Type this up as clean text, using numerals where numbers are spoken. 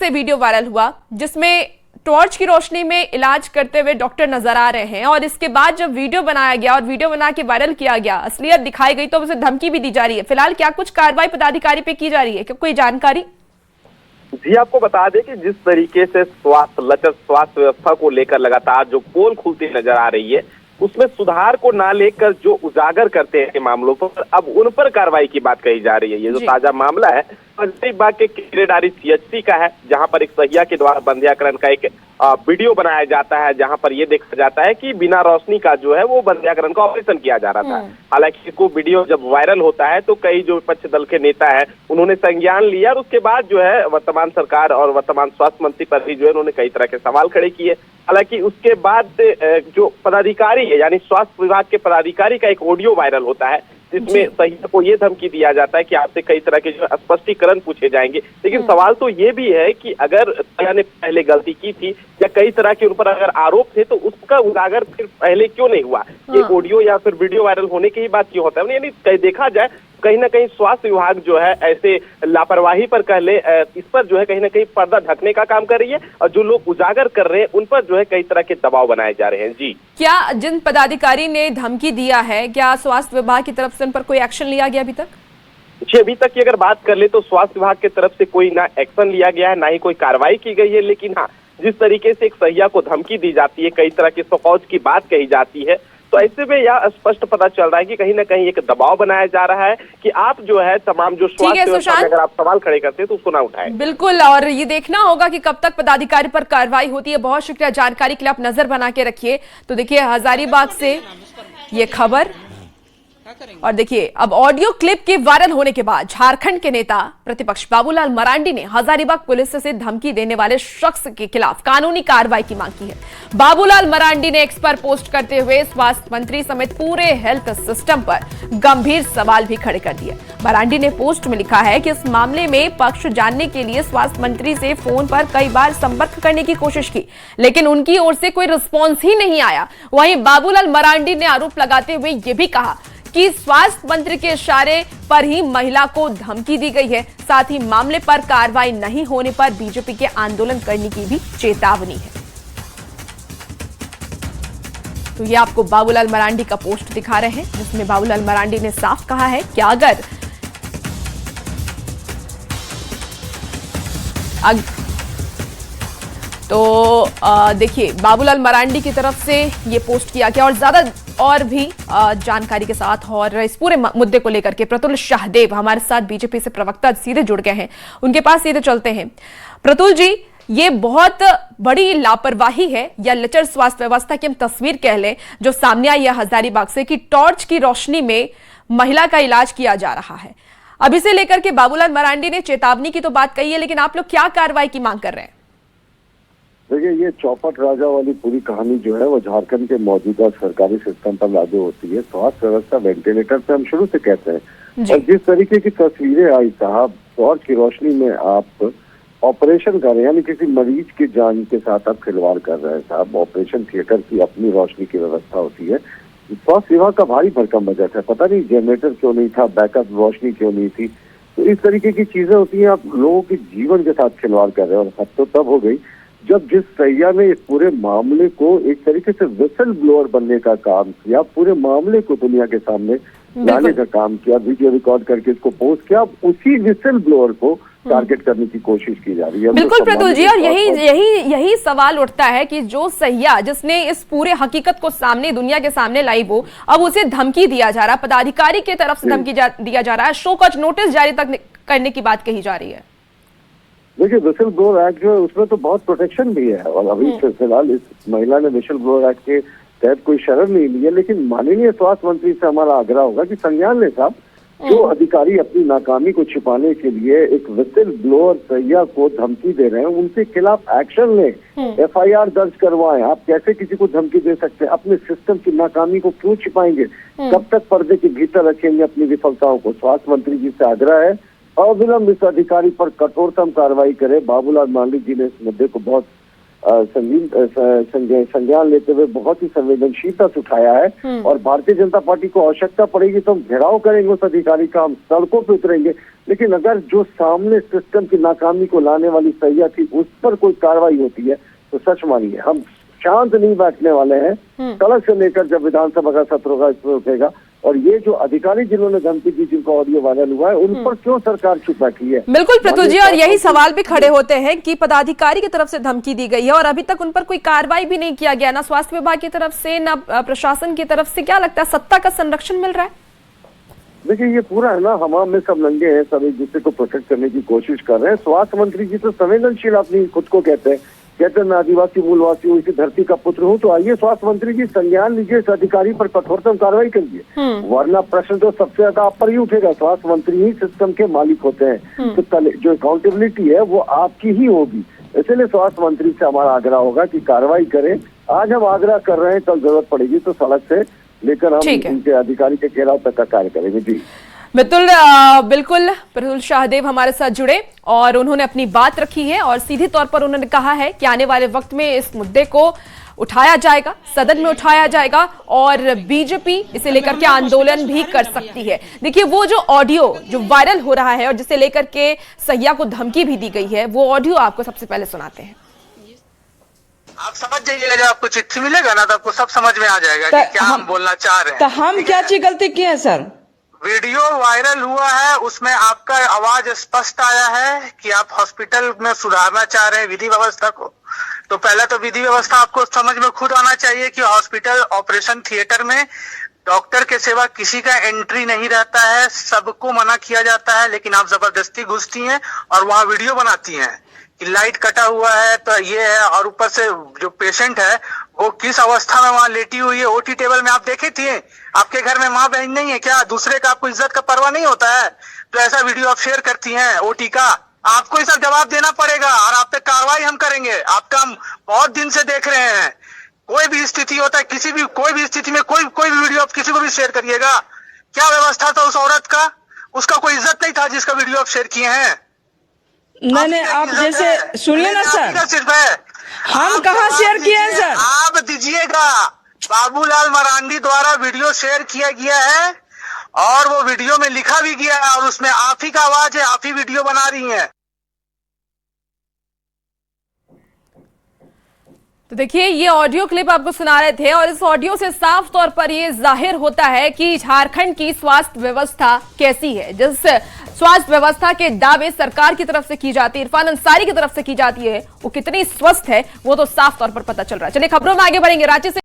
से video viral हुआ जिसमें टॉर्च की रोशनी में इलाज करते हुए डॉक्टर नजर आ रहे हैं और इसके बाद जब वीडियो बनाया गया और वीडियो बना के वायरल किया गया, असलियत दिखाई गई तो उसे धमकी भी दी जा रही है। फिलहाल क्या कुछ कार्रवाई पदाधिकारी पे की जा रही है, क्या कोई जानकारी? जी, आपको बता दें कि जिस तरीके से स्वास्थ्य व्यवस्था को लेकर लगातार जो पोल खुलती नजर आ रही है, उसमें सुधार को ना लेकर जो उजागर करते हैं मामलों पर, अब उन पर कार्रवाई की बात कही जा रही है। ये जो ताजा मामला है हजारीबाग के केरेडारी सीएचसी का है, जहां पर एक सहिया के द्वारा बंध्याकरण का एक वीडियो बनाया जाता है, जहां पर ये देखा जाता है कि बिना रोशनी का जो है वो बंध्याकरण का ऑपरेशन किया जा रहा था। हालांकि इसको वीडियो जब वायरल होता है तो कई जो विपक्ष दल के नेता है उन्होंने संज्ञान लिया और उसके बाद जो है वर्तमान सरकार और वर्तमान स्वास्थ्य मंत्री पर भी जो है उन्होंने कई तरह के सवाल खड़े किए। हालांकि उसके बाद जो पदाधिकारी है यानी स्वास्थ्य विभाग के पदाधिकारी का एक ऑडियो वायरल होता है, जिसमें सहिया को ये धमकी दिया जाता है कि आपसे कई तरह के जो स्पष्टीकरण पूछे जाएंगे। लेकिन सवाल तो ये भी है कि अगर सहिया ने पहले गलती की थी या कई तरह के उन पर अगर आरोप थे तो उसका उजागर फिर पहले क्यों नहीं हुआ? एक ऑडियो या फिर वीडियो वायरल होने की ही बात क्यों होता है? यानी देखा जाए कहीं ना कहीं स्वास्थ्य विभाग जो है ऐसे लापरवाही पर कह ले, इस पर जो है कहीं ना कहीं पर्दा ढकने का काम कर रही है और जो लोग उजागर कर रहे हैं उन पर जो है कई तरह के दबाव बनाए जा रहे हैं। जी, क्या जिन पदाधिकारी ने धमकी दिया है, क्या स्वास्थ्य विभाग की तरफ से उन पर कोई एक्शन लिया गया अभी तक? जी, अभी तक की अगर बात कर ले तो स्वास्थ्य विभाग की तरफ से कोई ना एक्शन लिया गया है, ना ही कोई कार्रवाई की गई है। लेकिन हाँ, जिस तरीके से एक सहिया को धमकी दी जाती है, कई तरह की सफौज की बात कही जाती है, तो ऐसे में यह स्पष्ट पता चल रहा है कि कहीं ना कहीं एक दबाव बनाया जा रहा है कि आप जो है तमाम जो स्वास्थ्य व्यवस्था में अगर आप सवाल खड़े करते हैं तो उसको ना उठाएं। बिल्कुल, और ये देखना होगा कि कब तक पदाधिकारी पर कार्रवाई होती है। बहुत शुक्रिया जानकारी के लिए, आप नजर बना के रखिए। तो देखिए हजारीबाग से ये खबर, और देखिए अब ऑडियो क्लिप के वायरल होने के बाद झारखंड के नेता प्रतिपक्ष बाबूलाल मरांडी ने हजारीबाग पुलिस से धमकी देने वाले शख्स के खिलाफ कानूनी कार्रवाई की मांग की है। बाबूलाल मरांडी ने एक्स पर पोस्ट करते हुए स्वास्थ्य मंत्री समेत पूरे हेल्थ सिस्टम पर गंभीर सवाल भी खड़े कर दिए। मरांडी ने पोस्ट में लिखा है कि इस मामले में पक्ष जानने के लिए स्वास्थ्य मंत्री से फोन पर कई बार संपर्क करने की कोशिश की, लेकिन उनकी ओर से कोई रिस्पॉन्स ही नहीं आया। वहीं बाबूलाल मरांडी ने आरोप लगाते हुए यह भी कहा कि स्वास्थ्य मंत्री के इशारे पर ही महिला को धमकी दी गई है। साथ ही मामले पर कार्रवाई नहीं होने पर बीजेपी के आंदोलन करने की भी चेतावनी है। तो ये आपको बाबूलाल मरांडी का पोस्ट दिखा रहे हैं, जिसमें बाबूलाल मरांडी ने साफ कहा है कि अगर देखिए बाबूलाल मरांडी की तरफ से ये पोस्ट किया गया। और ज्यादा और भी जानकारी के साथ और इस पूरे मुद्दे को लेकर के प्रतुल शाहदेव हमारे साथ बीजेपी से प्रवक्ता सीधे जुड़ गए हैं, उनके पास सीधे चलते हैं। प्रतुल जी, ये बहुत बड़ी लापरवाही है या लचर स्वास्थ्य व्यवस्था की हम तस्वीर कह लें जो सामने आई है हजारीबाग से, कि टॉर्च की रोशनी में महिला का इलाज किया जा रहा है। अब इसे लेकर के बाबूलाल मरांडी ने चेतावनी की तो बात कही है, लेकिन आप लोग क्या कार्रवाई की मांग कर रहे हैं? देखिए, ये चौपट राजा वाली पूरी कहानी जो है वो झारखंड के मौजूदा सरकारी सिस्टम पर लागू होती है। स्वास्थ्य व्यवस्था वेंटिलेटर पे हम शुरू से कहते हैं, और जिस तरीके की तस्वीरें आई साहब, टॉर्च की रोशनी में आप ऑपरेशन कर रहे हैं, यानी किसी मरीज की जान के साथ आप खिलवाड़ कर रहे हैं साहब। ऑपरेशन थिएटर की अपनी रोशनी की व्यवस्था होती है। स्वास्थ्य विभाग का भारी भरकम बजट है, पता नहीं जनरेटर क्यों नहीं था, बैकअप रोशनी क्यों नहीं थी। तो इस तरीके की चीजें होती हैं, आप लोगों के जीवन के साथ खिलवाड़ कर रहे हैं। और हद तो तब हो गई जब जिस सहिया ने इस पूरे मामले को एक तरीके से विसल ब्लोअर बनने का काम किया, पूरे मामले को दुनिया के सामने लाने का काम किया, वीडियो रिकॉर्ड करके इसको पोस्ट किया, उसी विसल ब्लोअर को टारगेट करने की कोशिश की जा रही है। बिल्कुल प्रतुल जी, और यही सवाल उठता है कि जो सहिया जिसने इस पूरे हकीकत को सामने दुनिया के सामने लाई वो अब उसे धमकी दिया जा रहा है, पदाधिकारी की तरफ से धमकी दिया जा रहा है, शो कॉज नोटिस जारी तक करने की बात कही जा रही है। देखिए, विसल ब्लोअर एक्ट जो है उसमें तो बहुत प्रोटेक्शन भी है, और अभी फिलहाल इस महिला ने विसल ब्लोअर एक्ट के तहत कोई शरण नहीं ली है। लेकिन माननीय स्वास्थ्य मंत्री से हमारा आग्रह होगा कि संज्ञान ले साहब, जो अधिकारी अपनी नाकामी को छिपाने के लिए एक विसल ब्लोअर सहिया को धमकी दे रहे हैं, उनके खिलाफ एक्शन लें, FIR दर्ज करवाएं। आप कैसे किसी को धमकी दे सकते हैं? अपने सिस्टम की नाकामी को क्यों छिपाएंगे? कब तक पर्दे के भीतर रखेंगे अपनी विफलताओं को? स्वास्थ्य मंत्री जी से आग्रह है अविलंब इस अधिकारी पर कठोरतम कार्रवाई करे। बाबूलाल मरांडी जी ने इस मुद्दे को बहुत संज्ञान लेते हुए बहुत ही संवेदनशीलता से उठाया है, और भारतीय जनता पार्टी को आवश्यकता पड़ेगी तो हम घेराव करेंगे उस अधिकारी का, हम सड़कों पर उतरेंगे। लेकिन अगर जो सामने सिस्टम की नाकामी को लाने वाली सैया थी उस पर कोई कार्रवाई होती है तो सच मानिए हम शांत नहीं बैठने वाले हैं। सड़क से लेकर जब विधानसभा का सत्र होगा इस पर उठेगा। और ये जो अधिकारी जिन्होंने धमकी दी, जिनका ऑडियो वायरल हुआ है, उन पर क्यों सरकार चुप बैठी है? बिल्कुल प्रतुल जी, और यही सवाल भी खड़े होते हैं कि पदाधिकारी की तरफ से धमकी दी गई है और अभी तक उन पर कोई कार्रवाई भी नहीं किया गया, ना स्वास्थ्य विभाग की तरफ से ना प्रशासन की तरफ से। क्या लगता है, सत्ता का संरक्षण मिल रहा है? देखिए ये पूरा है ना, हमाम में सब नंगे हैं, सब एक दूसरे को प्रोटेक्ट करने की कोशिश कर रहे हैं। स्वास्थ्य मंत्री जी तो संवेदनशील अपनी खुद को कहते हैं मैं आदिवासी मूलवासी हूँ, इसी धरती का पुत्र हूँ। तो आइए स्वास्थ्य मंत्री जी संज्ञान लीजिए, इस अधिकारी पर कठोरतम कार्रवाई करिए, वरना प्रश्न तो सबसे ज्यादा आप पर ही उठेगा। स्वास्थ्य मंत्री ही सिस्टम के मालिक होते हैं, तो जो अकाउंटेबिलिटी है वो आपकी ही होगी। इसलिए स्वास्थ्य मंत्री से हमारा आग्रह होगा कि कार्रवाई करें। आज हम आग्रह कर रहे हैं, कल जरूरत पड़ेगी तो सड़क से लेकर हम इनके अधिकारी के घेराव तक का कार्य करेंगे। जी बिल्कुल प्रफुल्ल शाहदेव हमारे साथ जुड़े और उन्होंने अपनी बात रखी है और सीधे तौर पर उन्होंने कहा है कि आने वाले वक्त में इस मुद्दे को उठाया जाएगा, सदन में उठाया जाएगा और बीजेपी इसे लेकर के आंदोलन भी कर सकती है। देखिए वो जो ऑडियो जो वायरल हो रहा है और जिसे लेकर के सैया को धमकी भी दी गई है, वो ऑडियो आपको सबसे पहले सुनाते हैं। आप समझ जाइएगा, जब आपको चिट्ठी मिलेगा ना तो आपको सब समझ में आ जाएगा कि क्या हम बोलना चाह रहे हैं। तो हम क्या चीज गलती किए हैं सर? वीडियो वायरल हुआ है, उसमें आपका आवाज स्पष्ट आया है कि आप हॉस्पिटल में सुधारना चाह रहे हैं विधि व्यवस्था को। तो पहले तो विधि व्यवस्था आपको समझ में खुद आना चाहिए कि हॉस्पिटल ऑपरेशन थिएटर में डॉक्टर के सिवा किसी का एंट्री नहीं रहता है, सबको मना किया जाता है, लेकिन आप जबरदस्ती घुसती हैं और वहां वीडियो बनाती हैं कि लाइट कटा हुआ है तो ये है। और ऊपर से जो पेशेंट है वो किस अवस्था में वहां लेटी हुई है, ओटी टेबल में आप देखे थे? आपके घर में माँ बहन नहीं है क्या? दूसरे का आपको इज्जत का परवाह नहीं होता है? तो ऐसा वीडियो आप शेयर करती हैं ओटी का, आपको इसका जवाब देना पड़ेगा और आप पे कार्रवाई हम करेंगे। आपका हम बहुत दिन से देख रहे हैं, कोई भी स्थिति होता है, कोई भी स्थिति में कोई भी वीडियो आप किसी को भी शेयर करिएगा। क्या व्यवस्था था उस औरत का? उसका कोई इज्जत नहीं था जिसका वीडियो आप शेयर किए हैं। नहीं आप जैसे सुनिए ना सर, सिर्फ है हम कहाँ शेयर किए हैं सर? आप दीजिएगा। बाबूलाल मरांडी द्वारा वीडियो शेयर किया गया है और वो वीडियो में लिखा भी गया है और उसमें आप ही का आवाज है, आप ही वीडियो बना रही हैं। तो देखिए ये ऑडियो क्लिप आपको सुना रहे थे और इस ऑडियो से साफ तौर पर ये जाहिर होता है कि झारखंड की स्वास्थ्य व्यवस्था कैसी है। जिस स्वास्थ्य व्यवस्था के दावे सरकार की तरफ से की जाती है, इरफान अंसारी की तरफ से की जाती है, वो कितनी स्वस्थ है वो तो साफ तौर पर पता चल रहा है। चलिए खबरों में आगे बढ़ेंगे। रांची से